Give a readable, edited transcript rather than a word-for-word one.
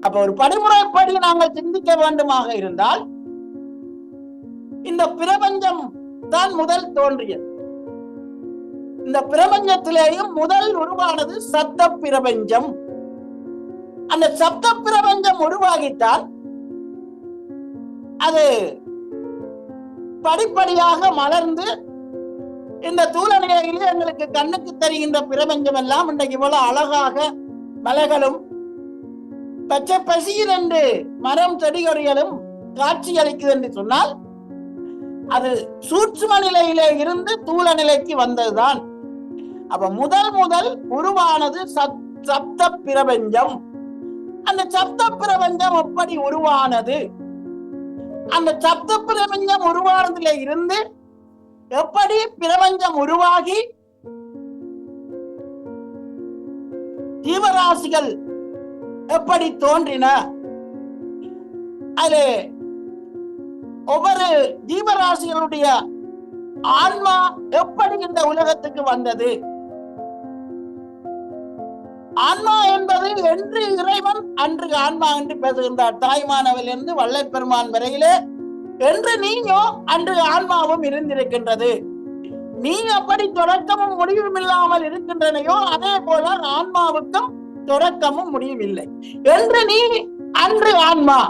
அப்ப ஒரு படிமுறைப்படி நாங்கள் சிந்திக்க வேண்டுமாக இருந்தால் இந்த பிரபஞ்சம் தான் முதல் தோன்றியது. இந்த பிரபஞ்சத்திலேயும் முதல் உருவானது சப்த பிரபஞ்சம். அந்த சப்த பிரபஞ்சம் உருவாகித்தான் அது படிப்படியாக மலர்ந்து இந்த தூள நிலையிலே எங்களுக்கு கண்ணுக்கு தெரிகின்ற பிரபஞ்சம் எல்லாம் இன்றைக்கு இவ்வளவு அழகாக மலைகளும் பச்சை பசியில் என்று மரம் செடிகொடிகளும் காட்சி அளிக்குது என்று சொன்னால் அது சூட்சும நிலையிலே இருந்து தூள நிலைக்கு வந்ததுதான். அப்ப முதல் உருவானது சப்த பிரபஞ்சம். அந்த சப்த பிரபஞ்சம் எப்படி உருவானது? அந்த சப்த பிரபஞ்சம் உருவானதிலே இருந்து எப்படி பிரபஞ்சம் உருவாகி ஜீவராசிகள் எப்படி தோன்றின? அது ஒவ்வொரு ஜீவராசிகளுடைய ஆன்மா எப்படி இந்த உலகத்துக்கு வந்தது? ஆன்மா என்பது என்று இறைவன் அன்று ஆன்மா என்று பேசுகின்றார். தாய்மானவில் இருந்து வள்ளைப்பெருமான் வரையிலே என்று நீயோ அன்று ஆன்மாவும் இருந்திருக்கின்றது. நீ அப்படி தொடக்கமும் முடிவும் இல்லாமல் இருக்கின்றனையோ அதே போல ஆன்மாவுக்கும் தொடக்கமும் முடியும் இல்லை என்று நீ அன்று ஆன்மா